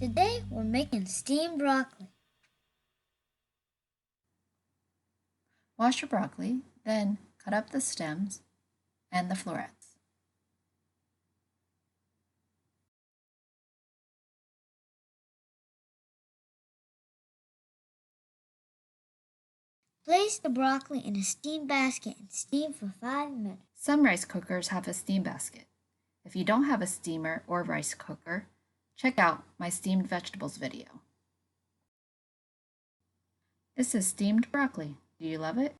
Today we're making steamed broccoli. Wash your broccoli, then cut up the stems and the florets. Place the broccoli in a steam basket and steam for 5 minutes. Some rice cookers have a steam basket. If you don't have a steamer or rice cooker, check out my steamed vegetables video. This is steamed broccoli. Do you love it?